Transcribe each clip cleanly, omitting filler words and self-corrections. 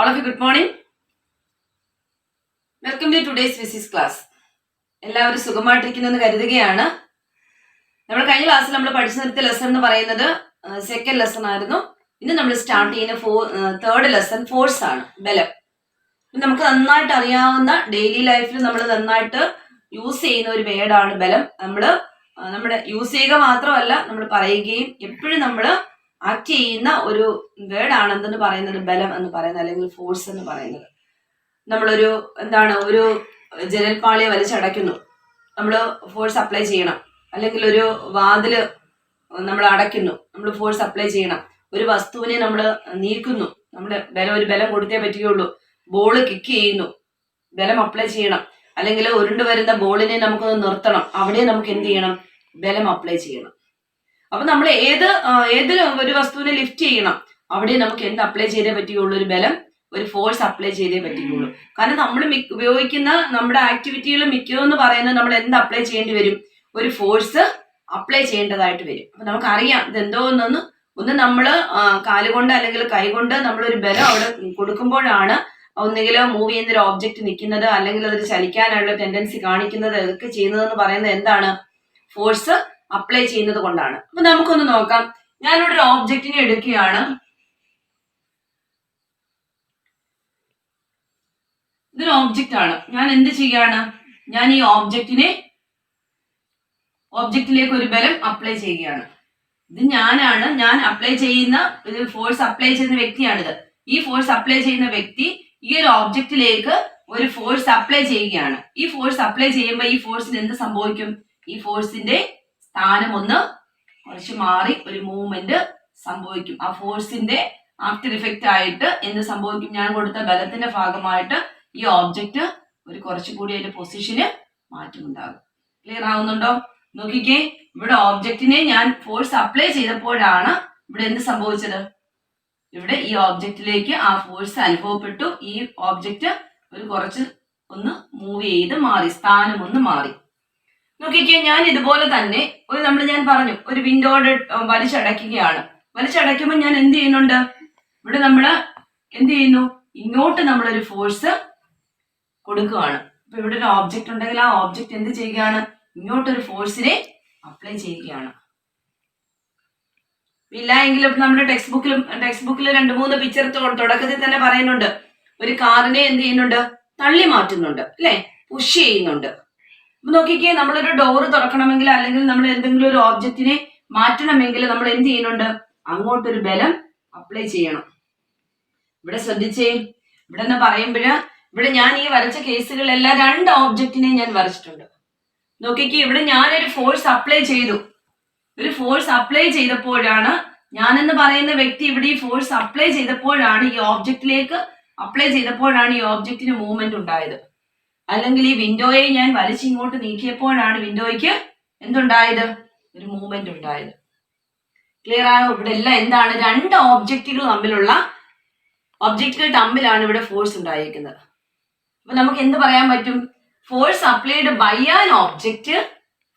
All of you, good morning. Welcome to today's physics class. എല്ലാവരും സുഖമായിട്ടിരിക്കുന്നെന്ന് കരുതുകയാണ്. നമ്മൾ കഴിഞ്ഞ ക്ലാസ്സിൽ നമ്മൾ പഠിച്ചു നിർത്തിയ ലെസൺ എന്ന് പറയുന്നത് സെക്കൻഡ് ലെസൺ ആയിരുന്നു. ഇന്ന് നമ്മൾ സ്റ്റാർട്ട് ചെയ്യുന്ന തേർഡ് ലെസൺ ഫോഴ്സ് ആണ്, ബലം. നമുക്ക് നന്നായിട്ട് അറിയാവുന്ന ഡെയിലി ലൈഫിൽ നമ്മൾ നന്നായിട്ട് യൂസ് ചെയ്യുന്ന ഒരു വേർഡാണ് ബലം. നമ്മുടെ യൂസ് ചെയ്യുക മാത്രമല്ല, നമ്മൾ പറയുകയും എപ്പോഴും നമ്മൾ ആക്ട് ചെയ്യുന്ന ഒരു വേർഡാണ് എന്തെന്ന് പറയുന്നത്, ബലം എന്ന് പറയുന്നത്, അല്ലെങ്കിൽ ഫോഴ്സ് എന്ന് പറയുന്നത്. നമ്മളൊരു ഒരു ജനൽപ്പാളിയെ വലിച്ചടയ്ക്കുന്നു, നമ്മൾ ഫോഴ്സ് അപ്ലൈ ചെയ്യണം. അല്ലെങ്കിൽ ഒരു വാതില് നമ്മൾ അടയ്ക്കുന്നു, നമ്മൾ ഫോഴ്സ് അപ്ലൈ ചെയ്യണം. ഒരു വസ്തുവിനെ നമ്മൾ നീക്കുന്നു, ഒരു ബലം കൊടുത്തേ പറ്റുകയുള്ളൂ. ബോൾ കിക്ക് ചെയ്യുന്നു, ബലം അപ്ലൈ ചെയ്യണം. അല്ലെങ്കിൽ ഉരുണ്ടു വരുന്ന ബോളിനെ നമുക്കൊന്ന് നിർത്തണം, അവിടെ നമുക്ക് എന്ത് ചെയ്യണം, ബലം അപ്ലൈ ചെയ്യണം. അപ്പൊ നമ്മൾ ഏത് ഒരു വസ്തുവിനെ ലിഫ്റ്റ് ചെയ്യണം, അവിടെ നമുക്ക് എന്ത് അപ്ലൈ ചെയ്തേ പറ്റുകയുള്ളൂ, ഒരു ബലം, ഒരു ഫോഴ്സ് അപ്ലൈ ചെയ്തേ പറ്റുകയുള്ളൂ. കാരണം നമ്മൾ ഉപയോഗിക്കുന്ന നമ്മുടെ ആക്ടിവിറ്റികൾ മിക്കതെന്ന് പറയുന്നത് നമ്മൾ എന്ത് അപ്ലൈ ചെയ്യേണ്ടി വരും, ഒരു ഫോഴ്സ് അപ്ലൈ ചെയ്യേണ്ടതായിട്ട് വരും. അപ്പൊ നമുക്കറിയാം ഇതെന്തോ ഒന്ന് നമ്മൾ കാലുകൊണ്ട് അല്ലെങ്കിൽ കൈകൊണ്ട് നമ്മളൊരു ബലം അവിടെ കൊടുക്കുമ്പോഴാണ് ഒന്നുകിൽ മൂവ് ചെയ്യുന്ന ഒരു ഓബ്ജക്റ്റ് നിൽക്കുന്നത്, അല്ലെങ്കിൽ അതൊരു ചലിക്കാനുള്ള ടെൻഡൻസി കാണിക്കുന്നത്, ഇതൊക്കെ ചെയ്യുന്നതെന്ന് പറയുന്നത് എന്താണ്, ഫോഴ്സ് അപ്ലൈ ചെയ്യുന്നത് കൊണ്ടാണ്. അപ്പൊ നമുക്കൊന്ന് നോക്കാം. ഞാനിവിടെ ഒരു ഓബ്ജക്റ്റിനെ എടുക്കുകയാണ്. ഇതൊരു ഓബ്ജക്റ്റ് ആണ്. ഞാൻ എന്ത് ചെയ്യാണ്, ഞാൻ ഈ ഓബ്ജക്റ്റിലേക്ക് ഒരു ബലം അപ്ലൈ ചെയ്യുകയാണ്. ഇത് ഞാൻ അപ്ലൈ ചെയ്യുന്ന ഫോഴ്സ് അപ്ലൈ ചെയ്യുന്ന വ്യക്തിയാണിത്. ഈ ഫോഴ്സ് അപ്ലൈ ചെയ്യുന്ന വ്യക്തി ഈ ഒരു ഓബ്ജക്റ്റിലേക്ക് ഒരു ഫോഴ്സ് അപ്ലൈ ചെയ്യുകയാണ്. ഈ ഫോഴ്സ് അപ്ലൈ ചെയ്യുമ്പോൾ ഈ ഫോഴ്സിന് എന്ത് സംഭവിക്കും, ഈ ഫോഴ്സിന്റെ സ്ഥാനം ഒന്ന് കുറച്ച് മാറി ഒരു മൂവ്മെന്റ് സംഭവിക്കും. ആ ഫോഴ്സിന്റെ ആഫ്റ്റർ ഇഫക്റ്റ് ആയിട്ട് എന്ത് സംഭവിക്കും, ഞാൻ കൊടുത്ത ബലത്തിന്റെ ഭാഗമായിട്ട് ഈ ഓബ്ജക്റ്റ് ഒരു കുറച്ചുകൂടി അതിന്റെ പൊസിഷന് മാറ്റമുണ്ടാകും. ക്ലിയർ ആവുന്നുണ്ടോ? നോക്കിക്കേ, ഇവിടെ ഓബ്ജക്റ്റിനെ ഞാൻ ഫോഴ്സ് അപ്ലൈ ചെയ്തപ്പോഴാണ് ഇവിടെ എന്ത് സംഭവിച്ചത്, ഇവിടെ ഈ ഓബ്ജക്റ്റിലേക്ക് ആ ഫോഴ്സ് അനുഭവപ്പെട്ടു. ഈ ഓബ്ജക്റ്റ് ഒരു കുറച്ച് ഒന്ന് മൂവ് ചെയ്ത് മാറി, സ്ഥാനം ഒന്ന് മാറി. നോക്കിക്കേ, ഞാൻ ഇതുപോലെ തന്നെ ഞാൻ പറഞ്ഞു ഒരു വിൻഡോയുടെ വലിച്ചടയ്ക്കുകയാണ്. വലിച്ചടയ്ക്കുമ്പോൾ ഞാൻ എന്ത് ചെയ്യുന്നുണ്ട്, ഇവിടെ നമ്മൾ എന്ത് ചെയ്യുന്നു, ഇങ്ങോട്ട് നമ്മളൊരു ഫോഴ്സ് കൊടുക്കുകയാണ്. അപ്പൊ ഇവിടെ ഒരു ഓബ്ജക്റ്റ് ഉണ്ടെങ്കിൽ ആ ഓബ്ജക്റ്റ് എന്ത് ചെയ്യുകയാണ്, ഇങ്ങോട്ടൊരു ഫോഴ്സിനെ അപ്ലൈ ചെയ്യുകയാണ്. ഇല്ല എങ്കിലും നമ്മുടെ ടെക്സ്റ്റ് ബുക്കിൽ 2-3 പിക്ചർ തുടക്കത്തിൽ തന്നെ പറയുന്നുണ്ട്, ഒരു കാറിനെ എന്ത് ചെയ്യുന്നുണ്ട്, തള്ളി മാറ്റുന്നുണ്ട്, അല്ലെ, പുഷ് ചെയ്യുന്നുണ്ട്. അപ്പൊ നോക്കിക്കേ, നമ്മളൊരു ഡോറ് തുറക്കണമെങ്കിൽ അല്ലെങ്കിൽ നമ്മൾ എന്തെങ്കിലും ഒരു ഓബ്ജക്റ്റിനെ മാറ്റണമെങ്കിൽ നമ്മൾ എന്ത് ചെയ്യുന്നുണ്ട്, അങ്ങോട്ടൊരു ബലം അപ്ലൈ ചെയ്യണം. ഇവിടെ ശ്രദ്ധിച്ചേ, ഇവിടെ എന്ന് പറയുമ്പോൾ ഇവിടെ ഞാൻ ഈ വരച്ച കേസുകളെല്ലാം 2 ഓബ്ജക്റ്റിനെ ഞാൻ വരച്ചിട്ടുണ്ട്. നോക്കിക്കേ, ഇവിടെ ഞാനൊരു ഫോഴ്സ് അപ്ലൈ ചെയ്തു. ഒരു ഫോഴ്സ് അപ്ലൈ ചെയ്തപ്പോഴാണ്, ഞാനെന്ന് പറയുന്ന വ്യക്തി ഇവിടെ ഈ ഫോഴ്സ് അപ്ലൈ ചെയ്തപ്പോഴാണ്, ഈ ഓബ്ജക്റ്റിലേക്ക് അപ്ലൈ ചെയ്തപ്പോഴാണ് ഈ ഓബ്ജക്റ്റിന് മൂവ്മെന്റ് ഉണ്ടായത്. അല്ലെങ്കിൽ ഈ വിൻഡോയെ ഞാൻ വലിച്ചിങ്ങോട്ട് നീക്കിയപ്പോഴാണ് വിൻഡോയ്ക്ക് എന്തുണ്ടായത്, ഒരു മൂവ്മെന്റ് ഉണ്ടായത്. ക്ലിയർ ആയോ? ഇവിടെ എല്ലാം എന്താണ്, 2 ഓബ്ജക്റ്റുകൾ തമ്മിലാണ് ഇവിടെ ഫോഴ്സ് ഉണ്ടായിരിക്കുന്നത്. അപ്പൊ നമുക്ക് എന്ത് പറയാൻ പറ്റും, force applied by an object,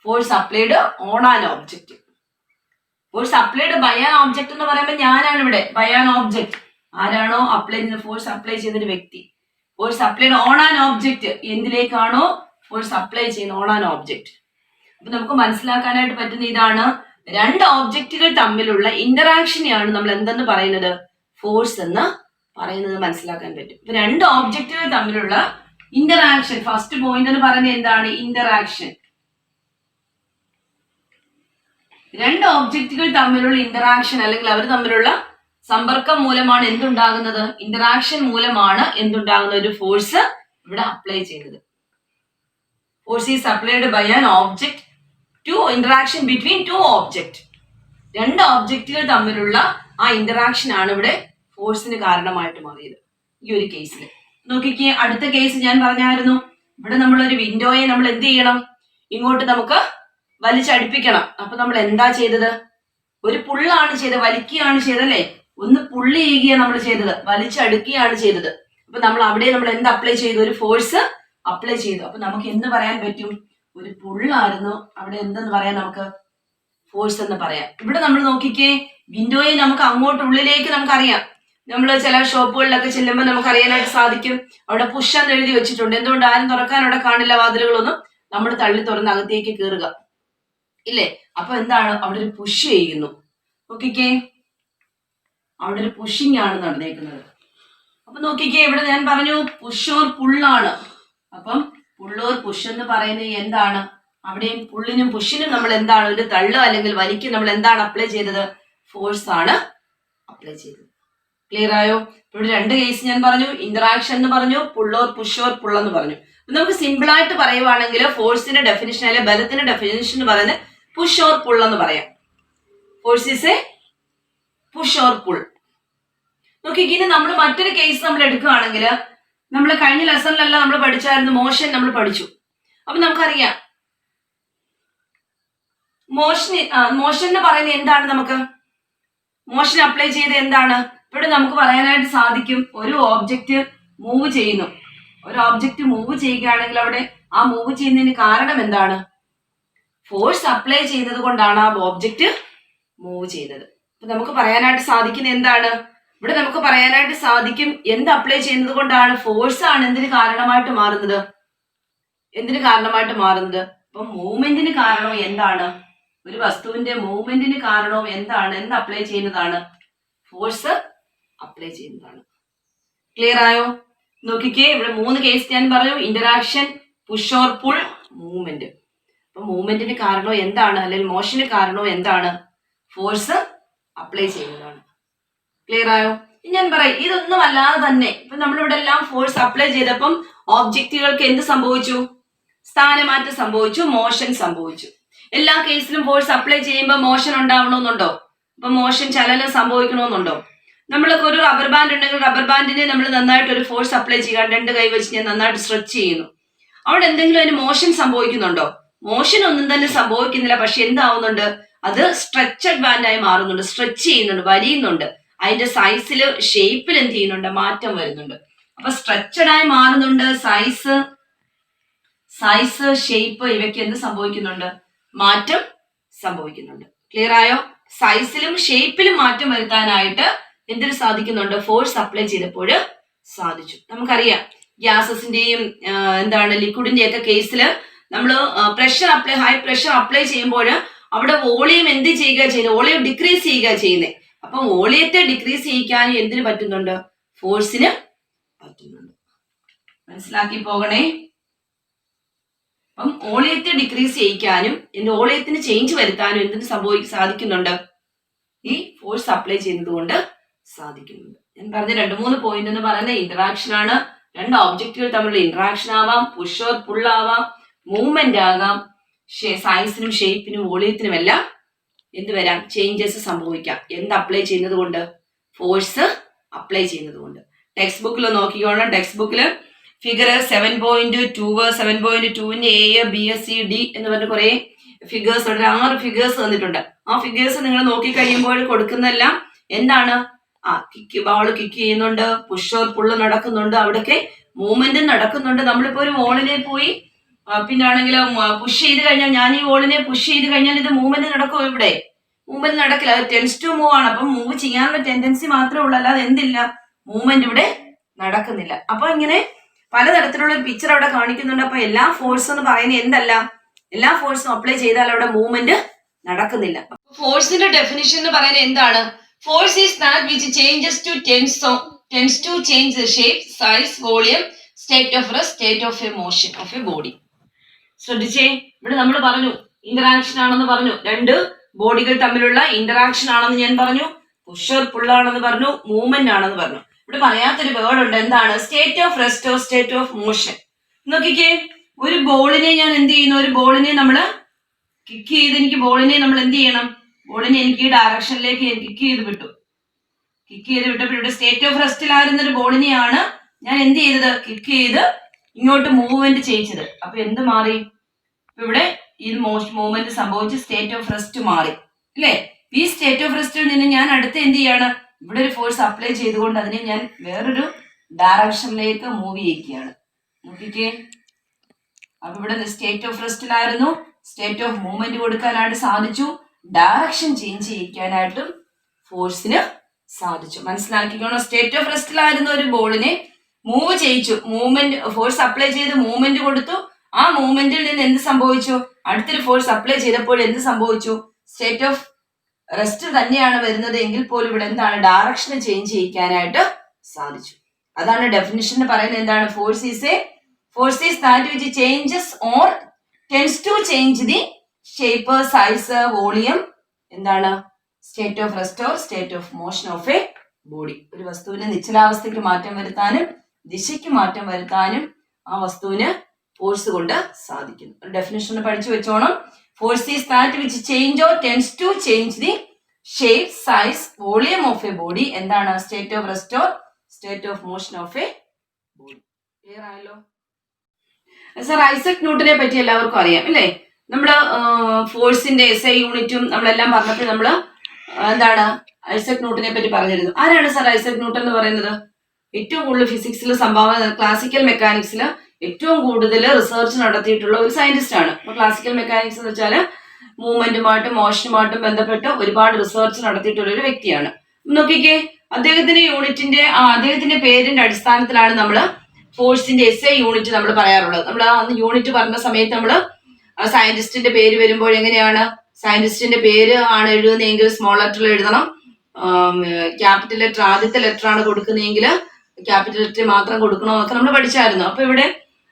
force applied on an object. Force applied by an object എന്ന് പറയുമ്പോൾ ഞാനാണ് ഇവിടെ ബൈ ആൻ ഓബ്ജക്റ്റ്. ആരാണോ അപ്ലൈ ചെയ്യുന്ന ഫോഴ്സ് അപ്ലൈ ചെയ്തൊരു വ്യക്തി. Force applied on an object, എന്തിലേക്കാണോ ഫോഴ്സ് അപ്ലൈ ചെയ്യുന്ന ഓൺ ആൻ ഓബ്ജക്റ്റ്. അപ്പൊ നമുക്ക് മനസ്സിലാക്കാനായിട്ട് പറ്റുന്ന ഇതാണ്, 2 ഓബ്ജക്റ്റുകൾ തമ്മിലുള്ള ഇന്ററാക്ഷനെയാണ് നമ്മൾ എന്തെന്ന് പറയുന്നത്, ഫോഴ്സ് എന്ന് പറയുന്നത് മനസ്സിലാക്കാൻ പറ്റും. ഇപ്പൊ 2 ഓബ്ജക്റ്റുകൾ തമ്മിലുള്ള ഇന്ററാക്ഷൻ, ഫസ്റ്റ് പോയിന്റ് എന്ന് പറയുന്നത് എന്താണ്, ഇന്ററാക്ഷൻ. 2 ഓബ്ജക്റ്റുകൾ തമ്മിലുള്ള ഇന്ററാക്ഷൻ അല്ലെങ്കിൽ അവർ തമ്മിലുള്ള സമ്പർക്കം മൂലമാണ് എന്തുണ്ടാകുന്നത്, ഇന്ററാക്ഷൻ മൂലമാണ് എന്തുണ്ടാകുന്ന ഒരു ഫോഴ്സ് ഇവിടെ അപ്ലൈ ചെയ്യുന്നത്. Force is applied by an object to interaction between 2 object. 2 ഓബ്ജക്റ്റുകൾ തമ്മിലുള്ള ആ ഇന്ററാക്ഷൻ ആണ് ഇവിടെ ഫോഴ്സിന് കാരണമായിട്ട് മാറിയത് ഈ ഒരു കേസിൽ. നോക്കിക്കേ, അടുത്ത കേസ് ഞാൻ പറഞ്ഞായിരുന്നു, ഇവിടെ നമ്മളൊരു വിൻഡോയെ നമ്മൾ എന്ത് ചെയ്യണം, ഇങ്ങോട്ട് നമുക്ക് വലിച്ചടുപ്പിക്കണം. അപ്പൊ നമ്മൾ എന്താ ചെയ്തത്, ഒരു പുള്ളാണ് ചെയ്തത്, വലിക്കുകയാണ് ചെയ്തല്ലേ, ഒന്ന് പുള്ളി ചെയ്യുകയാണ് നമ്മൾ ചെയ്തത്, വലിച്ചടുക്കുകയാണ് ചെയ്തത്. അപ്പൊ നമ്മൾ എന്ത് അപ്ലൈ ചെയ്തു, ഒരു ഫോഴ്സ് അപ്ലൈ ചെയ്തു. അപ്പൊ നമുക്ക് എന്ത് പറയാൻ പറ്റും, ഒരു പുള്ളായിരുന്നു അവിടെ, എന്തെന്ന് പറയാം, നമുക്ക് ഫോഴ്സ് എന്ന് പറയാം. ഇവിടെ നമ്മൾ നോക്കിക്കേ, വിൻഡോയെ നമുക്ക് അങ്ങോട്ടുള്ളിലേക്ക് നമുക്കറിയാം നമ്മൾ ചില ഷോപ്പുകളിലൊക്കെ ചെല്ലുമ്പോൾ നമുക്ക് അറിയാനായിട്ട് സാധിക്കും, അവിടെ പുഷ് എന്ന് എഴുതി വെച്ചിട്ടുണ്ട്. എന്തുകൊണ്ട്? ആരും തുറക്കാൻ അവിടെ കാണില്ല വാതിലുകളൊന്നും. നമ്മൾ തള്ളി തുറന്ന് അകത്തേക്ക് കയറുക, ഇല്ലേ? അപ്പൊ എന്താണ്? അവിടെ ഒരു പുഷ് ചെയ്യുന്നു. നോക്കിക്കേ, അവിടെ ഒരു പുഷിങ് ആണ് നടന്നേക്കുന്നത്. അപ്പൊ നോക്കിക്കേ, ഇവിടെ ഞാൻ പറഞ്ഞു പുഷ് ഓർ പുള്ളാണ്. അപ്പം പുൾ ഓർ പുഷ് എന്ന് പറയുന്നത് എന്താണ്? അവിടെയും പുള്ളിനും പുഷിനും നമ്മൾ എന്താണ്? ഒരു തള്ള് അല്ലെങ്കിൽ വലിക്ക് നമ്മൾ എന്താണ് അപ്ലൈ ചെയ്തത്? ഫോഴ്സ് ആണ് അപ്ലൈ ചെയ്തത്. ക്ലിയർ ആയോ? ഇവിടെ രണ്ട് കേസ് ഞാൻ പറഞ്ഞു, ഇന്ററാക്ഷൻ എന്ന് പറഞ്ഞു, pull or push or pull എന്ന് പറഞ്ഞു. നമുക്ക് സിമ്പിൾ ആയിട്ട് പറയുവാണെങ്കിൽ ഫോഴ്സിന്റെ ഡെഫിനിഷൻ അല്ലെ ബലത്തിന്റെ ഡെഫിനിഷൻ എന്ന് പറയുന്നത് പുഷ് ഓർ പുൾ എന്ന് പറയാം. Force is A push or pull. നോക്കി, ഇനി നമ്മൾ മറ്റൊരു കേസ് നമ്മൾ എടുക്കുകയാണെങ്കിൽ, നമ്മൾ കഴിഞ്ഞ ലെസണിലെല്ലാം നമ്മൾ പഠിച്ചായിരുന്നു, മോഷൻ നമ്മൾ പഠിച്ചു. അപ്പൊ നമുക്കറിയാം മോഷൻ എന്ന് പറയുന്നത് എന്താണ്? നമുക്ക് മോഷൻ അപ്ലൈ ചെയ്ത് എന്താണ്? ഇവിടെ നമുക്ക് പറയാനായിട്ട് സാധിക്കും, ഒരു ഓബ്ജക്റ്റ് മൂവ് ചെയ്യുന്നു. ഒരു ഓബ്ജക്റ്റ് മൂവ് ചെയ്യുകയാണെങ്കിൽ അവിടെ ആ മൂവ് ചെയ്യുന്നതിന് കാരണം എന്താണ്? ഫോഴ്സ് അപ്ലൈ ചെയ്യുന്നത് കൊണ്ടാണ് ആ ഓബ്ജക്റ്റ് മൂവ് ചെയ്യുന്നത്. അപ്പൊ നമുക്ക് പറയാനായിട്ട് സാധിക്കുന്നത് എന്താണ്? ഇവിടെ നമുക്ക് പറയാനായിട്ട് സാധിക്കും, എന്ത് അപ്ലൈ ചെയ്യുന്നത് കൊണ്ടാണ്? ഫോഴ്സ് ആണ് എന്തിന് കാരണമായിട്ട് മാറുന്നത്? എന്തിന് കാരണമായിട്ട് മാറുന്നത്? അപ്പൊ മൂവ്മെന്റിന് കാരണവും എന്താണ്? ഒരു വസ്തുവിന്റെ മൂവ്മെന്റിന് കാരണവും എന്താണ്? എന്ത് അപ്ലൈ ചെയ്യുന്നതാണ്? ഫോഴ്സ് അപ്ലൈ ചെയ്യുന്നതാണ്. ക്ലിയർ ആയോ? നോക്കിക്കേ, ഇവിടെ മൂന്ന് കേസ് ഞാൻ പറഞ്ഞു, interaction, push or pull, movement. അപ്പൊ മൂവ്മെന്റിന് കാരണവും എന്താണ്? അല്ലെങ്കിൽ മോഷന് കാരണവും എന്താണ്? ഫോഴ്സ് അപ്ലൈ ചെയ്യുന്നതാണ്. ക്ലിയർ ആയോ? ഞാൻ പറയാം, ഇതൊന്നും അല്ലാതെ തന്നെ ഇപ്പൊ നമ്മളിവിടെ എല്ലാം ഫോഴ്സ് അപ്ലൈ ചെയ്തപ്പം ഓബ്ജക്റ്റുകൾക്ക് എന്ത് സംഭവിച്ചു? സ്ഥാനമാറ്റം സംഭവിച്ചു, മോഷൻ സംഭവിച്ചു. എല്ലാ കേസിലും ഫോഴ്സ് അപ്ലൈ ചെയ്യുമ്പോൾ മോഷൻ ഉണ്ടാവണമെന്നുണ്ടോ? അപ്പൊ മോഷൻ ചലനം സംഭവിക്കണമെന്നുണ്ടോ? നമ്മൾക്ക് ഒരു റബ്ബർ ബാൻഡ് ഉണ്ടെങ്കിൽ റബ്ബർ ബാൻഡിനെ നമ്മൾ നന്നായിട്ട് ഒരു ഫോഴ്സ് അപ്ലൈ ചെയ്യാൻ രണ്ട് കൈ വെച്ച് ഞാൻ നന്നായിട്ട് സ്ട്രെച്ച് ചെയ്യുന്നു. അവിടെ എന്തെങ്കിലും അതിന് മോഷൻ സംഭവിക്കുന്നുണ്ടോ? മോഷൻ ഒന്നും തന്നെ സംഭവിക്കുന്നില്ല. പക്ഷെ എന്താവുന്നുണ്ട്? അത് സ്ട്രെച്ചഡ് ബാൻഡായി മാറുന്നുണ്ട്, സ്ട്രെച്ച് ചെയ്യുന്നുണ്ട്, വലിയുന്നുണ്ട്. അതിന്റെ സൈസില് ഷേപ്പിൽ എന്ത് ചെയ്യുന്നുണ്ട്? മാറ്റം വരുന്നുണ്ട്. അപ്പൊ സ്ട്രെച്ചഡ് ആയി മാറുന്നുണ്ട്. സൈസ് ഷേപ്പ് ഇവയ്ക്ക് എന്ത് സംഭവിക്കുന്നുണ്ട്? മാറ്റം സംഭവിക്കുന്നുണ്ട്. ക്ലിയർ ആയോ? സൈസിലും ഷേപ്പിലും മാറ്റം വരുത്താനായിട്ട് എന്തിനു സാധിക്കുന്നുണ്ട്? ഫോഴ്സ് അപ്ലൈ ചെയ്തപ്പോൾ സാധിച്ചു. നമുക്കറിയാം ഗ്യാസസിന്റെയും എന്താണ് ലിക്വിഡിന്റെ ഒക്കെ കേസിൽ നമ്മൾ ഹൈ പ്രഷർ അപ്ലൈ ചെയ്യുമ്പോൾ അവിടെ വോളിയം എന്ത് ചെയ്യുന്നത്? വോളിയം ഡിക്രീസ് ചെയ്യുക ചെയ്യുന്നത്. അപ്പം വോളിയത്തെ ഡിക്രീസ് ചെയ്യിക്കാനും എന്തിനു പറ്റുന്നുണ്ട്? ഫോഴ്സിന് പറ്റുന്നുണ്ട്. മനസ്സിലാക്കി പോകണേ. അപ്പം വോളിയത്തെ ഡിക്രീസ് ചെയ്യിക്കാനും വോളിയത്തിന് ചേഞ്ച് വരുത്താനും എന്തിനു സാധിക്കുന്നുണ്ട്? ഈ ഫോഴ്സ് അപ്ലൈ ചെയ്യുന്നത് കൊണ്ട് സാധിക്കുന്നുണ്ട്. ഞാൻ പറഞ്ഞ 2-3 പോയിന്റ് എന്ന് പറയുന്നത് ഇന്ററാക്ഷൻ ആണ്. രണ്ട് ഓബ്ജക്റ്റുകൾ തമ്മിലുള്ള ഇന്ററാക്ഷൻ ആവാം, പുഷ് ഓർ പുൾ ആവാം, മൂവ്മെന്റ് ആകാം. സൈസിനും ഷേപ്പിനും വോളിയത്തിനും എല്ലാം എന്ത് വരാം? ചേഞ്ചസ് സംഭവിക്കാം. എന്ത് അപ്ലൈ ചെയ്യുന്നത് കൊണ്ട്? ഫോഴ്സ് അപ്ലൈ ചെയ്യുന്നത് കൊണ്ട്. ടെക്സ്റ്റ് ബുക്കിൽ നോക്കിക്കോണം. ടെക്സ്റ്റ് ബുക്കിൽ ഫിഗർ 7.2 7.2ന്റെ A B S C D എന്ന് പറഞ്ഞ കുറെ ഫിഗേഴ്സ് ഉണ്ട്. 6 ഫിഗേഴ്സ് തന്നിട്ടുണ്ട്. ആ ഫിഗേഴ്സ് നിങ്ങൾ നോക്കി കഴിയുമ്പോൾ കൊടുക്കുന്നതെല്ലാം എന്താണ്? ബോൾ കിക്ക് ചെയ്യുന്നുണ്ട്, പുഷ് ഓർ പുള്ള് നടക്കുന്നുണ്ട്, അവിടെയൊക്കെ മൂവ്മെന്റ് നടക്കുന്നുണ്ട്. നമ്മളിപ്പോ ഒരു വോളിനെ പോയി പിന്നാണെങ്കിലോ പുഷ് ചെയ്ത് കഴിഞ്ഞാൽ, ഞാൻ ഈ വോളിനെ പുഷ് ചെയ്ത് കഴിഞ്ഞാൽ ഇത് മൂവ്മെന്റ് നടക്കും? ഇവിടെ മൂവ്മെന്റ് നടക്കില്ല. അത് ടെൻസ് ടു മൂവ് ആണ്. അപ്പം മൂവ് ചെയ്യാനുള്ള ടെൻഡൻസി മാത്രമേ ഉള്ളൂ, അല്ലാതെ എന്തില്ല? മൂവ്മെന്റ് ഇവിടെ നടക്കുന്നില്ല. അപ്പൊ ഇങ്ങനെ പലതരത്തിലുള്ള ഒരു പിക്ചർ അവിടെ കാണിക്കുന്നുണ്ട്. അപ്പൊ എല്ലാ ഫോഴ്സ് എന്ന് പറയുന്നത് എന്തല്ല? എല്ലാ ഫോഴ്സും അപ്ലൈ ചെയ്താൽ അവിടെ മൂവ്മെന്റ് നടക്കുന്നില്ല. ഫോഴ്സിന്റെ ഡെഫിനിഷൻ എന്ന് പറയുന്നത് എന്താണ്? Force is that which changes to tends to change the shape, size, volume, state of rest, state of a motion of a body. ശ്രദ്ധിച്ചേ, ഇവിടെ നമ്മൾ പറഞ്ഞു ഇന്ററാക്ഷൻ ആണെന്ന് പറഞ്ഞു. രണ്ട് ബോഡികൾ തമ്മിലുള്ള ഇന്ററാക്ഷൻ ആണെന്ന് ഞാൻ പറഞ്ഞു. പുഷ് ഓർ പുൾ ആണെന്ന് പറഞ്ഞു, മൂവ്മെന്റ് ആണെന്ന് പറഞ്ഞു. ഇവിടെ പറയാത്തൊരു വേർഡ് ഉണ്ട്. എന്താണ്? State of rest or state of motion. നോക്കിക്കേ, ഒരു ബോളിനെ ഞാൻ എന്ത് ചെയ്യുന്നു? ഒരു ബോളിനെ നമ്മൾ കിക്ക് ചെയ്ത് എനിക്ക് ബോളിനെ നമ്മൾ എന്ത് ചെയ്യണം? ബോളിനെ എനിക്ക് ഈ ഡയറക്ഷനിലേക്ക് കിക്ക് ചെയ്ത് വിട്ടു. കിക്ക് ചെയ്ത് വിട്ടപ്പോൾ ഇവിടെ സ്റ്റേറ്റ് ഓഫ് റെസ്റ്റിലായിരുന്ന ഒരു ബോളിനെയാണ് ഞാൻ എന്ത് ചെയ്തത്? കിക്ക് ചെയ്ത് ഇങ്ങോട്ട് മൂവ്മെന്റ് ചെയ്യിച്ചത്. അപ്പൊ എന്ത് മാറി? ഇവിടെ ഈ മൂവ്മെന്റ് സംഭവിച്ച് സ്റ്റേറ്റ് ഓഫ് റെസ്റ്റ് മാറി, അല്ലേ? ഈ സ്റ്റേറ്റ് ഓഫ് റെസ്റ്റിൽ നിന്ന് ഞാൻ അടുത്ത് എന്ത് ചെയ്യാണ്? ഇവിടെ ഒരു ഫോഴ്സ് അപ്ലൈ ചെയ്തുകൊണ്ട് അതിനെ ഞാൻ വേറൊരു ഡയറക്ഷനിലേക്ക് മൂവ് ചെയ്യിക്കുകയാണ്. നോക്കിക്കേ, അപ്പൊ ഇവിടെ സ്റ്റേറ്റ് ഓഫ് റെസ്റ്റിലായിരുന്നു, സ്റ്റേറ്റ് ഓഫ് മൂവ്മെന്റ് കൊടുക്കാനായിട്ട് സാധിച്ചു. ഡയറക്ഷൻ ചേഞ്ച് ചെയ്യിക്കാനായിട്ടും ഫോഴ്സിന് സാധിച്ചു. മനസ്സിലാക്കിക്കോണം. സ്റ്റേറ്റ് ഓഫ് റെസ്റ്റിലായിരുന്ന ഒരു ബോളിനെ മൂവ് ചെയ്യിച്ചു, മൂവ്മെന്റ് ഫോഴ്സ് അപ്ലൈ ചെയ്ത് മൂവ്മെന്റ് കൊടുത്തു. ആ മൂവ്മെന്റിൽ നിന്ന് എന്ത് സംഭവിച്ചു? അടുത്തൊരു ഫോഴ്സ് അപ്ലൈ ചെയ്തപ്പോൾ എന്ത് സംഭവിച്ചു? സ്റ്റേറ്റ് ഓഫ് റെസ്റ്റ് തന്നെയാണ് വരുന്നത് എങ്കിൽ പോലും ഇവിടെ എന്താണ് ഡയറക്ഷൻ ചേഞ്ച് ചെയ്യിക്കാനായിട്ട് സാധിച്ചു. അതാണ് ഡെഫിനിഷൻ പറയുന്നത്. എന്താണ്? Force is that which changes or tends to change the shape, size, volume. എന്താണ്? State of rest or state of motion of a body. ഒരു വസ്തുവിന് നിശ്ചലാവസ്ഥയ്ക്ക് മാറ്റം വരുത്താനും ദിശയ്ക്ക് മാറ്റം വരുത്താനും ആ വസ്തുവിന് ഫോഴ്സ് കൊണ്ട് സാധിക്കുന്നു. ഒരു ഡെഫിനിഷൻ പഠിച്ചു വെച്ചോണം. Force is that which change or tends to change the shape, size, volume of a body. എന്താണ്? State of rest or state of motion of a body. Clear ആയല്ലോ? സർ, ഐസക് ന്യൂട്ടനെ പറ്റി എല്ലാവർക്കും അറിയാം അല്ലേ? നമ്മള് ഫോഴ്സിന്റെ SI യൂണിറ്റും നമ്മളെല്ലാം പറഞ്ഞപ്പോൾ നമ്മള് എന്താണ് ഐസക് ന്യൂട്ടനെ പറ്റി പറഞ്ഞിരുന്നു. ആരാണ് സർ ഐസക് ന്യൂട്ടൻ എന്ന് പറയുന്നത്? ഏറ്റവും കൂടുതൽ ഫിസിക്സിൽ സംഭാവന, ക്ലാസിക്കൽ മെക്കാനിക്സിൽ ഏറ്റവും കൂടുതൽ റിസർച്ച് നടത്തിയിട്ടുള്ള ഒരു സയന്റിസ്റ്റ് ആണ്. അപ്പൊ ക്ലാസിക്കൽ മെക്കാനിക്സ് എന്ന് വെച്ചാൽ മൂവ്മെന്റുമായിട്ടും മോഷനുമായിട്ടും ബന്ധപ്പെട്ട് ഒരുപാട് റിസർച്ച് നടത്തിയിട്ടുള്ള ഒരു വ്യക്തിയാണ്. നോക്കിക്കേ, അദ്ദേഹത്തിന്റെ പേരിന്റെ അടിസ്ഥാനത്തിലാണ് നമ്മൾ ഫോഴ്സിന്റെ SI യൂണിറ്റ് നമ്മൾ പറയാറുള്ളത്. നമ്മൾ അന്ന് യൂണിറ്റ് പറഞ്ഞ സമയത്ത് നമ്മൾ സയന്റിസ്റ്റിന്റെ പേര് വരുമ്പോൾ എങ്ങനെയാണ്? സയന്റിസ്റ്റിന്റെ പേര് ആണ് എഴുതുന്നതെങ്കിൽ സ്മോൾ ലെറ്ററിൽ എഴുതണം. ക്യാപിറ്റൽ ലെറ്റർ ആദ്യത്തെ ലെറ്റർ ആണ് കൊടുക്കുന്നതെങ്കിൽ ക്യാപിറ്റൽ ലെറ്റർ മാത്രം കൊടുക്കണമെന്നൊക്കെ നമ്മൾ പഠിച്ചായിരുന്നു. അപ്പൊ ഇവിടെ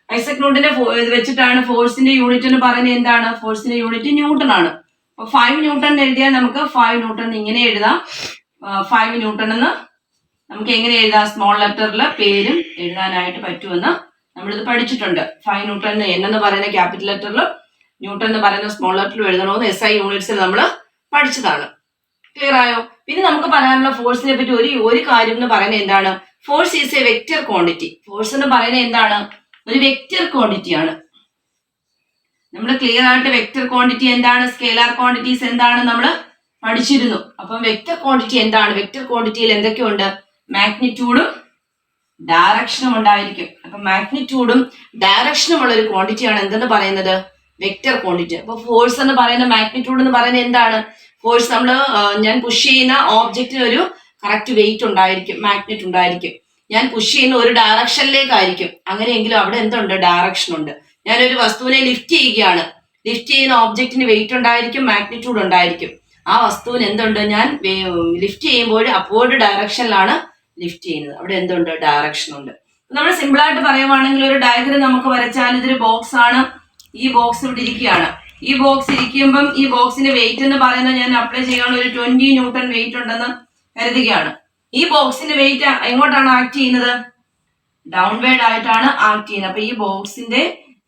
ഐസക് ന്യൂട്ടന്റെ വെച്ചിട്ടാണ് ഫോഴ്സിന്റെ യൂണിറ്റ് എന്ന് പറയുന്നത്. എന്താണ്? ഫോഴ്സിന്റെ യൂണിറ്റ് ന്യൂട്ടൺ ആണ്. അപ്പൊ 5 ന്യൂട്ടൺ എഴുതിയാൽ നമുക്ക് 5 ന്യൂട്ടൺ ഇങ്ങനെ എഴുതാം. 5 ന്യൂട്ടൺ എന്ന് നമുക്ക് എങ്ങനെ എഴുതാം? സ്മോൾ ലെറ്ററിൽ പേരും എഴുതാനായിട്ട് പറ്റുമെന്ന് നമ്മളിത് പഠിച്ചിട്ടുണ്ട്. 5 ന്യൂട്ടൺ എന്ന് പറയുന്ന ക്യാപിറ്റൽ ലെറ്ററിലും ന്യൂട്ടൺ എന്ന് പറയുന്ന സ്മോൾ ലെറ്ററിലും എഴുതണമെന്ന് SI യൂണിറ്റ്സിൽ നമ്മൾ പഠിച്ചതാണ്. ക്ലിയർ ആയോ? പിന്നെ നമുക്ക് പറയാനുള്ള ഫോഴ്സിനെ പറ്റി ഒരു കാര്യം എന്ന് പറയുന്നത് എന്താണ്? Force is A vector quantity. Force എന്ന് പറയുന്നത് എന്താണ്? ഒരു വെക്റ്റർ ക്വാണ്ടിറ്റി ആണ്. നമ്മൾ ക്ലിയർ ആയിട്ട് വെക്റ്റർ ക്വാണ്ടിറ്റി എന്താണ്, സ്കേലാർ ക്വാണ്ടിറ്റീസ് എന്താണ് നമ്മൾ പഠിച്ചിരുന്നു. അപ്പം വെക്റ്റർ ക്വാണ്ടിറ്റി എന്താണ്? വെക്റ്റർ ക്വാണ്ടിറ്റിയിൽ എന്തൊക്കെയുണ്ട്? മാഗ്നിറ്റ്യൂഡും ഡയറക്ഷനും ഉണ്ടായിരിക്കും. അപ്പൊ മാഗ്നിറ്റ്യൂഡും ഡയറക്ഷനും ഉള്ള ഒരു ക്വാണ്ടിറ്റിയാണ് എന്തെന്ന് പറയുന്നത്? Vector quantity. അപ്പൊ ഫോഴ്സ് എന്ന് പറയുന്ന മാഗ്നിറ്റ്യൂഡ് എന്ന് പറയുന്നത് എന്താണ്? ഫോഴ്സ് ഞാൻ പുഷ് ചെയ്യുന്ന ഓബ്ജക്റ്റിന് ഒരു കറക്റ്റ് വെയിറ്റ് ഉണ്ടായിരിക്കും, മാഗ്നറ്റ് ഉണ്ടായിരിക്കും. ഞാൻ പുഷ് ചെയ്യുന്ന ഒരു ഡയറക്ഷനിലേക്കായിരിക്കും. അങ്ങനെയെങ്കിലും അവിടെ എന്തുണ്ട്? ഡയറക്ഷൻ ഉണ്ട്. ഞാനൊരു വസ്തുവിനെ ലിഫ്റ്റ് ചെയ്യുകയാണ്. ലിഫ്റ്റ് ചെയ്യുന്ന ഓബ്ജക്റ്റിന് വെയിറ്റ് ഉണ്ടായിരിക്കും, മാഗ്നിറ്റ്യൂഡ് ഉണ്ടായിരിക്കും. ആ വസ്തുവിന് എന്തുണ്ട്? ഞാൻ ലിഫ്റ്റ് ചെയ്യുമ്പോൾ അപ്വേർഡ് ഡയറക്ഷനിലാണ് ലിഫ്റ്റ് ചെയ്യുന്നത്. അവിടെ എന്തുണ്ട്? ഡയറക്ഷൻ ഉണ്ട്. നമ്മൾ സിമ്പിൾ ആയിട്ട് പറയുവാണെങ്കിൽ ഒരു ഡയഗ്രം നമുക്ക് വരച്ചാൽ ഇതൊരു ബോക്സ് ആണ്. ഈ ബോക്സ് ഇവിടെ ഇരിക്കുകയാണ്. ഈ ബോക്സ് ഇരിക്കുമ്പം ഈ ബോക്സിന്റെ വെയിറ്റ് എന്ന് പറയുന്നത് ഞാൻ അപ്ലൈ ചെയ്യുകയാണ്. ഒരു 20 ന്യൂട്ടൺ വെയിറ്റ് ഉണ്ടെന്ന് കരുതുകയാണ്. ഈ ബോക്സിന്റെ വെയിറ്റ് എങ്ങോട്ടാണ് ആക്ട് ചെയ്യുന്നത്? ഡൗൺവേർഡ് ആയിട്ടാണ് ആക്ട് ചെയ്യുന്നത്. അപ്പൊ ഈ ബോക്സിന്റെ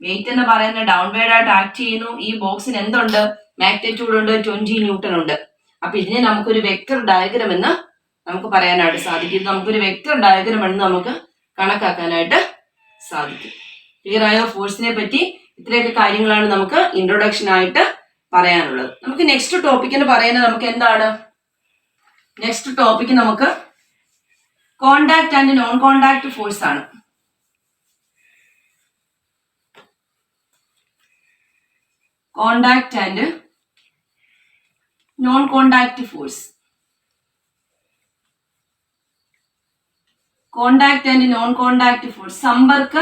വെയിറ്റ് എന്ന് പറയുന്നത് ഡൗൺവേർഡ് ആയിട്ട് ആക്ട് ചെയ്യുന്നു. ഈ ബോക്സിന് എന്തുണ്ട്? മാഗ്നിറ്റ്യൂഡ് ഉണ്ട്, 20 ന്യൂട്ടൺ ഉണ്ട്. അപ്പൊ ഇതിനെ നമുക്കൊരു വെക്റ്റർ ഡയഗ്രം എന്ന് നമുക്ക് പറയാനായിട്ട് സാധിക്കും. ഇത് നമുക്കൊരു വെക്റ്റർ ഡയഗ്രം എന്ന് നമുക്ക് കണക്കാക്കാനായിട്ട് സാധിക്കും. ക്ലിയർ ആയോ? ഫോഴ്സിനെ പറ്റി ഇത്രയൊക്കെ കാര്യങ്ങളാണ് നമുക്ക് ഇൻട്രൊഡക്ഷൻ ആയിട്ട് പറയാനുള്ളത്. നമുക്ക് നെക്സ്റ്റ് ടോപ്പിക് എന്ന് പറയുന്നത് നമുക്ക് എന്താണ്? നെക്സ്റ്റ് ടോപ്പിക് നമുക്ക് contact and non contact force ആണ്. Contact and non contact force. Contact and non contact force, സമ്പർക്ക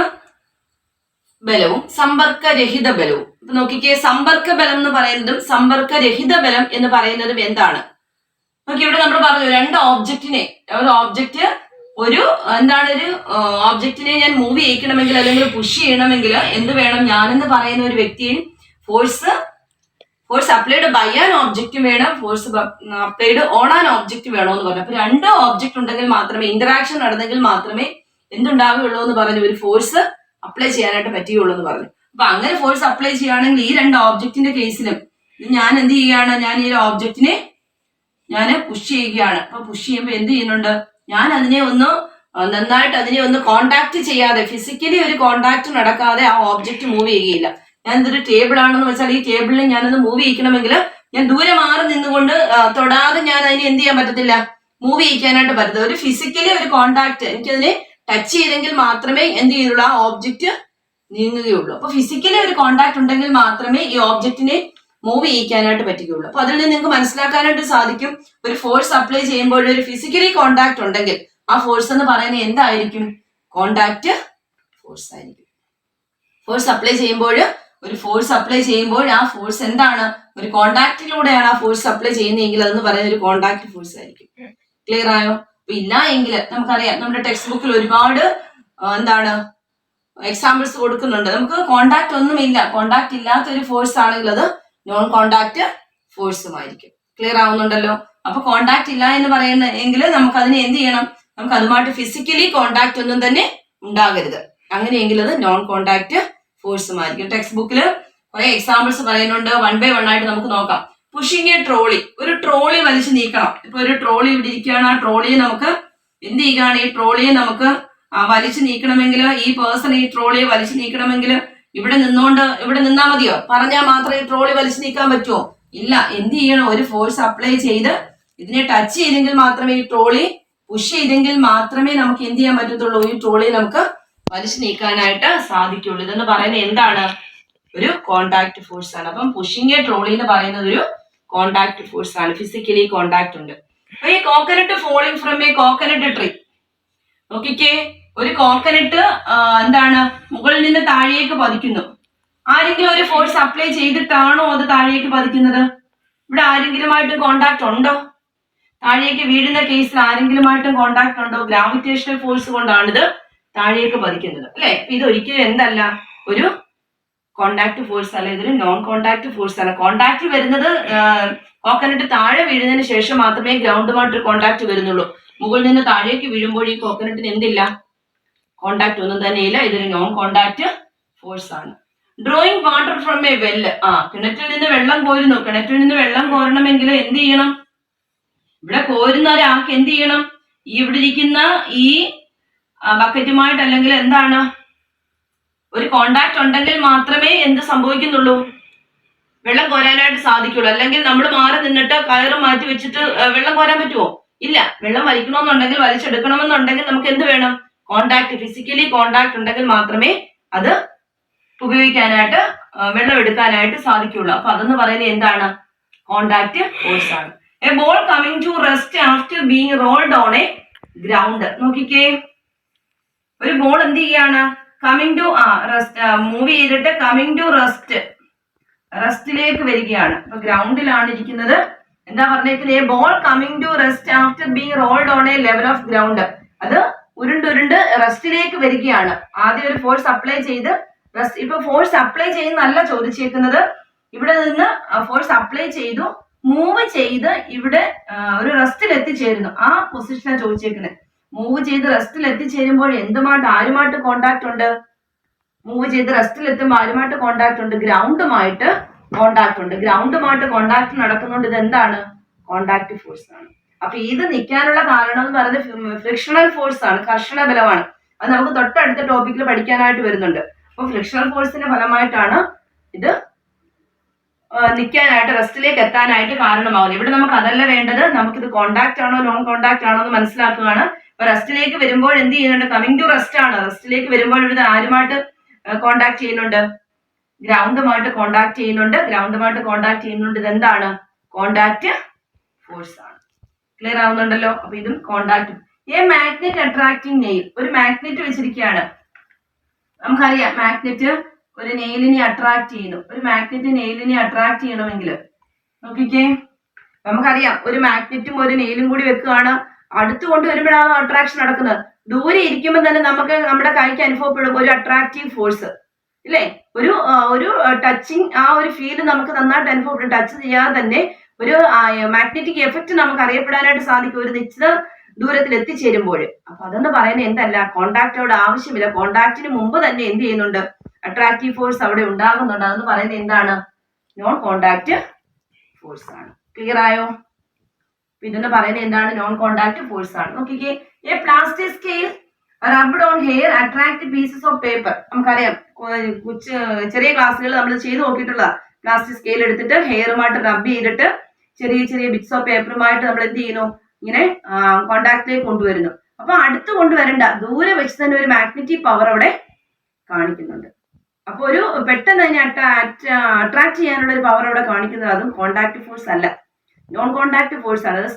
ബലവും സമ്പർക്കരഹിത ബലവും. ഇപ്പൊ നോക്കിക്കേ, സമ്പർക്ക ബലം എന്ന് പറയുന്നതും സമ്പർക്കരഹിത ബലം എന്ന് പറയുന്നതും എന്താണ്? നോക്കി, ഇവിടെ നമ്മൾ പറഞ്ഞു രണ്ട് ഓബ്ജക്റ്റിനെ, ഒരു ഓബ്ജക്റ്റ് ഒരു ഓബ്ജക്റ്റിനെ ഞാൻ മൂവ് ചെയ്യിക്കണമെങ്കിൽ അല്ലെങ്കിൽ പുഷ് ചെയ്യണമെങ്കിൽ എന്ത് വേണം? ഞാനെന്ന് പറയുന്ന ഒരു വ്യക്തിയും ഫോഴ്സ് അപ്ലൈഡ് ബൈ ആൻ ഓബ്ജക്റ്റും വേണം, force applied on an object വേണമെന്ന് പറഞ്ഞു. അപ്പൊ രണ്ട് ഓബ്ജക്റ്റ് ഉണ്ടെങ്കിൽ മാത്രമേ, ഇന്ററാക്ഷൻ നടന്നെങ്കിൽ മാത്രമേ എന്തുണ്ടാവുകയുള്ളൂ എന്ന് പറഞ്ഞു, ഒരു ഫോഴ്സ് അപ്ലൈ ചെയ്യാനായിട്ട് പറ്റുകയുള്ളൂ എന്ന് പറഞ്ഞു. അപ്പൊ അങ്ങനെ ഫോഴ്സ് അപ്ലൈ ചെയ്യുകയാണെങ്കിൽ ഈ രണ്ട് ഓബ്ജക്റ്റിന്റെ കേസിലും ഞാൻ എന്ത് ചെയ്യുകയാണ്? ഞാൻ ഈ ഓബ്ജക്റ്റിനെ ഞാൻ പുഷ് ചെയ്യുകയാണ്. അപ്പൊ പുഷ് ചെയ്യുമ്പോൾ എന്ത് ചെയ്യുന്നുണ്ട്? ഞാൻ അതിനെ നന്നായിട്ട് അതിനെ കോണ്ടാക്ട് ചെയ്യാതെ, ഫിസിക്കലി ഒരു കോണ്ടാക്ട് നടക്കാതെ ആ ഓബ്ജക്റ്റ് മൂവ് ചെയ്യുകയില്ല. ഞാൻ ഇതൊരു ടേബിൾ ആണെന്ന് വെച്ചാൽ ഈ ടേബിളിൽ ഞാനൊന്ന് മൂവ് ചെയ്യിക്കണമെങ്കിൽ ഞാൻ ദൂരെ മാറി നിന്നുകൊണ്ട് തൊടാതെ ഞാൻ അതിനെ എന്ത് ചെയ്യാൻ പറ്റത്തില്ല? മൂവ് ചെയ്യിക്കാനായിട്ട് പറ്റത്തില്ല. ഒരു ഫിസിക്കലി ഒരു കോണ്ടാക്ട് എനിക്കതിനെ ടച്ച് ചെയ്തെങ്കിൽ മാത്രമേ എന്ത് ചെയ്യുള്ളൂ? ആ ഓബ്ജക്റ്റ് നീങ്ങുകയുള്ളൂ. അപ്പൊ ഫിസിക്കലി ഒരു കോണ്ടാക്ട് ഉണ്ടെങ്കിൽ മാത്രമേ ഈ ഓബ്ജക്റ്റിനെ മൂവ് ചെയ്യിക്കാനായിട്ട് പറ്റുകയുള്ളൂ. അപ്പൊ അതിൽ നിന്ന് നിങ്ങൾക്ക് മനസ്സിലാക്കാനായിട്ട് സാധിക്കും, ഒരു ഫോഴ്സ് അപ്ലൈ ചെയ്യുമ്പോൾ ഒരു ഫിസിക്കലി കോണ്ടാക്ട് ഉണ്ടെങ്കിൽ ആ ഫോഴ്സ് എന്ന് പറയുന്നത് എന്തായിരിക്കും? കോണ്ടാക്ട് ഫോഴ്സ് ആയിരിക്കും. ഫോഴ്സ് അപ്ലൈ ചെയ്യുമ്പോൾ ഒരു ഫോഴ്സ് അപ്ലൈ ചെയ്യുമ്പോൾ ആ ഫോഴ്സ് എന്താണ്? ഒരു കോണ്ടാക്റ്റിലൂടെയാണ് ആ ഫോഴ്സ് അപ്ലൈ ചെയ്യുന്നതെങ്കിൽ അതെന്ന് പറയുന്ന ഒരു കോണ്ടാക്ട് ഫോഴ്സ് ആയിരിക്കും. ക്ലിയർ ആയോ? അപ്പൊ ഇല്ല എങ്കിൽ നമുക്കറിയാം, നമ്മുടെ ടെക്സ്റ്റ് ബുക്കിൽ ഒരുപാട് എന്താണ് എക്സാമ്പിൾസ് കൊടുക്കുന്നുണ്ട്. നമുക്ക് കോണ്ടാക്ട് ഒന്നുമില്ല, കോണ്ടാക്ട് ഇല്ലാത്ത ഒരു ഫോഴ്സ് ആണെങ്കിൽ അത് നോൺ കോണ്ടാക്ട് ഫോഴ്സുമായിരിക്കും. ക്ലിയർ ആവുന്നുണ്ടല്ലോ? അപ്പൊ കോണ്ടാക്ട് ഇല്ല എന്ന് പറയുന്ന എങ്കിൽ നമുക്ക് അതിനെ എന്ത് ചെയ്യണം? നമുക്ക് അതുമായിട്ട് ഫിസിക്കലി കോണ്ടാക്ട് ഒന്നും തന്നെ ഉണ്ടാകരുത്. അങ്ങനെയെങ്കിൽ അത് നോൺ കോണ്ടാക്ട് ഫോഴ്സുമായിരിക്കും. ടെക്സ്റ്റ് ബുക്കിൽ കുറെ എക്സാമ്പിൾസ് പറയുന്നുണ്ട്. 1 by 1 ആയിട്ട് നമുക്ക് നോക്കാം. പുഷിങ് എ ട്രോളി, ഒരു ട്രോളി വലിച്ചു നീക്കണം. ഇപ്പൊ ഒരു ട്രോളി ഇവിടെ ഇരിക്കുകയാണ്. ആ ട്രോളിയെ നമുക്ക് എന്ത് ചെയ്യുകയാണ്? ഈ ട്രോളിയെ നമുക്ക് വലിച്ചു നീക്കണമെങ്കിൽ, ഈ പേഴ്സൺ ഈ ട്രോളിയെ വലിച്ചു നീക്കണമെങ്കിൽ ഇവിടെ നിന്നാ മതിയോ? പറഞ്ഞാൽ മാത്രമേ ഈ ട്രോളി വലിച്ചു നീക്കാൻ പറ്റുമോ? ഇല്ല. എന്ത് ചെയ്യണം? ഒരു ഫോഴ്സ് അപ്ലൈ ചെയ്ത് ഇതിനെ ടച്ച് ചെയ്തെങ്കിൽ മാത്രമേ, ഈ ട്രോളി പുഷ് ചെയ്തെങ്കിൽ മാത്രമേ നമുക്ക് എന്ത് ചെയ്യാൻ പറ്റത്തുള്ളൂ? ഈ ട്രോളിയെ നമുക്ക് വലിച്ചു നീക്കാനായിട്ട് സാധിക്കുള്ളൂ. ഇതെന്ന് പറയുന്നത് എന്താണ്? ഒരു കോണ്ടാക്ട് ഫോഴ്സ് ആണ്. അപ്പം പുഷിങ് എ ട്രോളി എന്ന് പറയുന്നത് ഒരു കോണ്ടാക്ട് ഫോഴ്സ് ആണ്. ഫിസിക്കലി കോണ്ടാക്ട് ഉണ്ട്. അപ്പൊ ഈ coconut falling from A coconut tree, നോക്കിക്കേ, ഒരു കോക്കനട്ട് എന്താണ് മുകളിൽ നിന്ന് താഴേക്ക് പതിക്കുന്നു. ആരെങ്കിലും ഒരു ഫോഴ്സ് അപ്ലൈ ചെയ്തിട്ടാണോ അത് താഴേക്ക് പതിക്കുന്നത്? ഇവിടെ ആരെങ്കിലുമായിട്ടും കോണ്ടാക്ട് ഉണ്ടോ? താഴേക്ക് വീഴുന്ന കേസിൽ ആരെങ്കിലുമായിട്ടും കോണ്ടാക്ട് ഉണ്ടോ? ഗ്രാവിറ്റേഷണൽ ഫോഴ്സ് കൊണ്ടാണ് ഇത് താഴേക്ക് പതിക്കുന്നത്, അല്ലെ? ഇത് ഒരിക്കലും എന്തല്ല, ഒരു കോണ്ടാക്ട് ഫോഴ്സ് അല്ല, ഇതൊരു നോൺ കോണ്ടാക്ട് ഫോഴ്സ് ആണ്. കോണ്ടാക്ട് വരുന്നത് കോക്കനട്ട് താഴെ വീഴുന്നതിന് ശേഷം മാത്രമേ ഗ്രൗണ്ടുമായിട്ട് കോണ്ടാക്ട് വരുന്നുള്ളൂ. മുകളിൽ നിന്ന് താഴേക്ക് വീഴുമ്പോൾ ഈ കോക്കനട്ടിന് എന്തില്ല? കോണ്ടാക്ട് ഒന്നും തന്നെയില്ല. ഇതൊരു നോൺ കോണ്ടാക്ട് ഫോഴ്സ് ആണ്. ഡ്രോയിങ് വാട്ടർ ഫ്രം എ വെല്ല്, കിണറ്റിൽ നിന്ന് വെള്ളം കോരുന്നു. കിണറ്റിൽ നിന്ന് വെള്ളം കോരണമെങ്കിൽ എന്ത് ചെയ്യണം? ഇവിടെ കോരുന്ന ഒരാൾക്ക് എന്ത് ചെയ്യണം? ഇവിടെ ഇരിക്കുന്ന ഈ ബക്കറ്റുമായിട്ട് അല്ലെങ്കിൽ എന്താണ് ഒരു കോണ്ടാക്ട് ഉണ്ടെങ്കിൽ മാത്രമേ എന്ത് സംഭവിക്കുന്നുള്ളൂ? വെള്ളം കോരാനായിട്ട് സാധിക്കുള്ളൂ. അല്ലെങ്കിൽ നമ്മൾ മാറി നിന്നിട്ട് കയറ് മാറ്റി വെച്ചിട്ട് വെള്ളം കോരാൻ പറ്റുമോ? ഇല്ല. വെള്ളം വലിക്കണമെന്നുണ്ടെങ്കിൽ, വലിച്ചെടുക്കണമെന്നുണ്ടെങ്കിൽ നമുക്ക് എന്ത് വേണം? കോണ്ടാക്ട്, ഫിസിക്കലി കോണ്ടാക്ട് ഉണ്ടെങ്കിൽ മാത്രമേ അത് ഉപയോഗിക്കാനായിട്ട്, വെള്ളം എടുക്കാനായിട്ട് സാധിക്കുള്ളൂ. അപ്പൊ അതെന്ന് പറയുന്നത് എന്താണ്? കോണ്ടാക്ട് ഫോഴ്സ് ആണ്. A ball coming to rest after being rolled on a ground, നോക്കിക്കേ, ഒരു ബോൾ എന്ത് ചെയ്യാണ്? കമ്മിങ് ടു റെസ്റ്റ്, മൂവ് ചെയ്തിട്ട് കമ്മിങ് ടു റെസ്റ്റിലേക്ക് വരികയാണ്. അപ്പൊ ഗ്രൗണ്ടിലാണ് ഇരിക്കുന്നത്. എന്താ പറഞ്ഞേക്കുന്നത്? A ball coming to rest after being rolled on a level of ground, അത് ഉരുണ്ടുരുണ്ട് റെസ്റ്റിലേക്ക് വരികയാണ്. ആദ്യം ഒരു ഫോഴ്സ് അപ്ലൈ ചെയ്ത് റെസ്റ്റ്, ഇപ്പൊ ഫോഴ്സ് അപ്ലൈ ചെയ്യുന്നല്ല ചോദിച്ചേക്കുന്നത്. ഇവിടെ നിന്ന് ഫോഴ്സ് അപ്ലൈ ചെയ്തു, മൂവ് ചെയ്ത് ഇവിടെ ഒരു റെസ്റ്റിൽ എത്തിച്ചേരുന്നു. ആ പൊസിഷനാണ് ചോദിച്ചേക്കുന്നത്. മൂവ് ചെയ്ത് റെസ്റ്റിൽ എത്തിച്ചേരുമ്പോൾ ആരുമായിട്ട് കോണ്ടാക്ട് ഉണ്ട്? മൂവ് ചെയ്ത് റെസ്റ്റിൽ എത്തുമ്പോൾ ആരുമായിട്ട് കോണ്ടാക്ട് ഉണ്ട്? ഗ്രൗണ്ടുമായിട്ട് കോണ്ടാക്ട് ഉണ്ട്. ഗ്രൗണ്ടുമായിട്ട് കോണ്ടാക്ട് നടക്കുന്നുണ്ട്. ഇത് എന്താണ്? കോണ്ടാക്ട് ഫോഴ്സ് ആണ്. അപ്പൊ ഇത് നിൽക്കാനുള്ള കാരണം എന്ന് പറയുന്നത് ഫ്രിക്ഷണൽ ഫോഴ്സ് ആണ്, കർഷണ ബലമാണ്. അത് നമുക്ക് തൊട്ടടുത്ത ടോപ്പിക്കിൽ പഠിക്കാനായിട്ട് വരുന്നുണ്ട്. അപ്പൊ ഫ്രിക്ഷണൽ ഫോഴ്സിന്റെ ഫലമായിട്ടാണ് ഇത് നിൽക്കാനായിട്ട്, റെസ്റ്റിലേക്ക് എത്താനായിട്ട് കാരണമാകുന്നത്. ഇവിടെ നമുക്ക് അതല്ല വേണ്ടത്. നമുക്കിത് കോണ്ടാക്ട് ആണോ നോൺ കോണ്ടാക്ട് ആണോ എന്ന് മനസ്സിലാക്കുകയാണ്. അപ്പൊ റെസ്റ്റിലേക്ക് വരുമ്പോൾ എന്ത് ചെയ്യുന്നുണ്ട്? കമ്മിങ് ടു റെസ്റ്റ് ആണ്. റെസ്റ്റിലേക്ക് വരുമ്പോൾ ഇവിടെ ആരുമായിട്ട് കോണ്ടാക്ട് ചെയ്യുന്നുണ്ട്? ഗ്രൗണ്ടുമായിട്ട് കോണ്ടാക്ട് ചെയ്യുന്നുണ്ട്. ഗ്രൗണ്ടുമായിട്ട് കോണ്ടാക്ട് ചെയ്യുന്നുണ്ട്. ഇത് എന്താണ്? കോണ്ടാക്ട് ഫോഴ്സ് ആണ്. ക്ലിയർ ആവുന്നുണ്ടല്ലോ? അപ്പൊ ഇതും contact. A magnet attracting nail, ഒരു മാഗ്നറ്റ് വെച്ചിരിക്കുകയാണ്. നമുക്കറിയാം മാഗ്നറ്റ് ഒരു നെയിലിനെ അട്രാക്ട് ചെയ്യുന്നു. ഒരു മാഗ്നറ്റ് നെയിലിനെ അട്രാക്ട് ചെയ്യണമെങ്കിൽ നോക്കിക്കേ, നമുക്കറിയാം ഒരു മാഗ്നറ്റും ഒരു നെയിലും കൂടി വെക്കുകയാണ്. അടുത്ത് കൊണ്ടുവരുമ്പോഴാണ് അട്രാക്ഷൻ നടക്കുന്നത്. ദൂരെ ഇരിക്കുമ്പോൾ തന്നെ നമുക്ക് നമ്മുടെ കൈക്ക് അനുഭവപ്പെടും ഒരു അട്രാക്റ്റീവ് ഫോഴ്സ്, ഇല്ലേ? ഒരു ടച്ചിങ്, ആ ഒരു ഫീൽ നമുക്ക് നന്നായിട്ട് അനുഭവപ്പെടും. ടച്ച് ചെയ്യാതെ തന്നെ ഒരു മാഗ്നറ്റിക് എഫക്റ്റ് നമുക്ക് അറിയപ്പെടാനായിട്ട് സാധിക്കും ഒരു നിശ്ചിത ദൂരത്തിൽ എത്തിച്ചേരുമ്പോൾ. അപ്പൊ അതെന്ന് പറയുന്നത് എന്തല്ല, കോണ്ടാക്റ്റോട് ആവശ്യമില്ല. കോണ്ടാക്റ്റിന് മുമ്പ് തന്നെ എന്ത് ചെയ്യുന്നുണ്ട്? അട്രാക്റ്റീവ് ഫോഴ്സ് അവിടെ ഉണ്ടാകുന്നുണ്ട്. അതെന്ന് പറയുന്നത് എന്താണ്? നോൺ കോണ്ടാക്ട് ഫോഴ്സ് ആണ്. ക്ലിയർ ആയോ? ഇതെന്ന് പറയുന്നത് എന്താണ്? നോൺ കോണ്ടാക്ട് ഫോഴ്സ് ആണ്. നോക്കിക്കേ, A plastic scale rubbed on hair attract pieces of paper. നമുക്കറിയാം ചെറിയ ക്ലാസ്സുകൾ നമ്മൾ ചെയ്ത് നോക്കിയിട്ടുള്ള പ്ലാസ്റ്റിക് സ്കെയിൽ എടുത്തിട്ട് ഹെയറുമായിട്ട് റബ്ബ് ചെയ്തിട്ട് ചെറിയ ചെറിയ ബിറ്റ്സ് ഓഫ് പേപ്പറുമായിട്ട് നമ്മൾ എന്ത് ചെയ്യുന്നു? ഇങ്ങനെ കോണ്ടാക്റ്റിലേക്ക് കൊണ്ടുവരുന്നു. അപ്പൊ അടുത്ത് കൊണ്ടുവരണ്ട, ദൂരെ വെച്ച് തന്നെ ഒരു മാഗ്നറ്റിക് പവർ അവിടെ കാണിക്കുന്നുണ്ട്. അപ്പൊ ഒരു പെട്ടെന്ന് അതിനെ അട്രാക്ട് ചെയ്യാനുള്ള ഒരു പവർ അവിടെ കാണിക്കുന്നത് അതും കോണ്ടാക്ട് ഫോഴ്സ് അല്ല, നോൺ കോണ്ടാക്ട് ഫോഴ്സ് ആണ്. അത്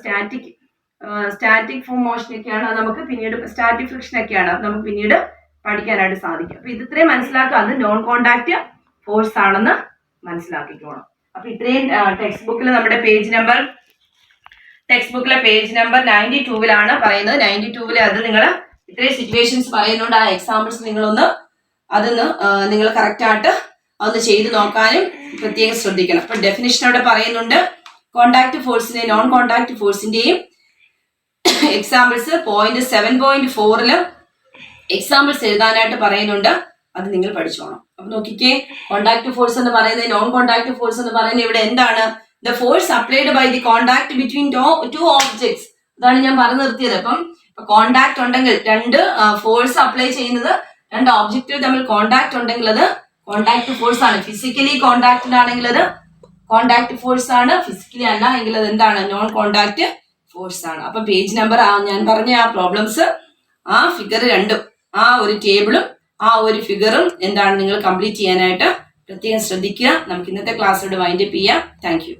സ്റ്റാറ്റിക് മോഷൻ ഒക്കെയാണ്. അത് നമുക്ക് പിന്നീട് സ്റ്റാറ്റിക് ഫ്രിക്ഷൻ ഒക്കെയാണ്, അത് നമുക്ക് പിന്നീട് പഠിക്കാനായിട്ട് സാധിക്കും. അപ്പൊ ഇത് ഇത്രയും മനസ്സിലാക്കുക, അത് നോൺ കോണ്ടാക്ട് ഫോഴ്സ് ആണെന്ന് മനസ്സിലാക്കിക്കോണം. അപ്പൊ ഇത്രയും ടെക്സ്റ്റ് ബുക്കിലെ പേജ് നമ്പർ 92-ലാണ് പറയുന്നത്. 92-ൽ അത് നിങ്ങൾ ഇത്രയും സിറ്റുവേഷൻസ് പറയുന്നുണ്ട്. ആ എക്സാമ്പിൾസ് നിങ്ങൾ കറക്റ്റ് ആയിട്ട് അതൊന്ന് ചെയ്ത് നോക്കാനും പ്രത്യേകം ശ്രദ്ധിക്കണം. അപ്പൊ ഡെഫിനിഷൻ അവിടെ പറയുന്നുണ്ട്. കോണ്ടാക്ട് ഫോഴ്സിന്റെ നോൺ കോണ്ടാക്ട് ഫോഴ്സിന്റെയും എക്സാമ്പിൾസ് പോയിന്റ് 7.4 എക്സാമ്പിൾസ് എഴുതാനായിട്ട് പറയുന്നുണ്ട്. അത് നിങ്ങൾ പഠിച്ചോണം. അപ്പൊ നോക്കിക്കേ, കോണ്ടാക്ട് ഫോഴ്സ് എന്ന് പറയുന്നത്, നോൺ കോണ്ടാക്ട് ഫോഴ്സ് എന്ന് പറയുന്നത് ഇവിടെ എന്താണ്? The force applied by the contact between two objects. അതാണ് ഞാൻ പറഞ്ഞു നിർത്തിയത്. അപ്പം കോണ്ടാക്ട് ഉണ്ടെങ്കിൽ, രണ്ട് ഫോഴ്സ് അപ്ലൈ ചെയ്യുന്നത് രണ്ട് ഓബ്ജക്റ്റുകൾ തമ്മിൽ കോണ്ടാക്ട് ഉണ്ടെങ്കിൽ അത് കോണ്ടാക്ട് ഫോഴ്സ് ആണ്. ഫിസിക്കലി കോണ്ടാക്റ്റഡ് ആണെങ്കിൽ അത് കോണ്ടാക്ട് ഫോഴ്സ് ആണ്, ഫിസിക്കലി അല്ല എങ്കിൽ അത് എന്താണ്? നോൺ കോണ്ടാക്ട് ഫോഴ്സ് ആണ്. അപ്പൊ പേജ് നമ്പർ ഞാൻ പറഞ്ഞ ആ പ്രോബ്ലംസ്, ആ ഫിഗർ രണ്ടും, ആ ഒരു ടേബിളും ആ ഒരു ഫിഗറും എന്താണ് നിങ്ങൾ കംപ്ലീറ്റ് ചെയ്യാനായിട്ട് പ്രത്യേകം ശ്രദ്ധിക്കുക. നമുക്ക് ഇന്നത്തെ ക്ലാസ്സിലൂടെ വൈൻഡപ്പ് ചെയ്യാം. Thank you.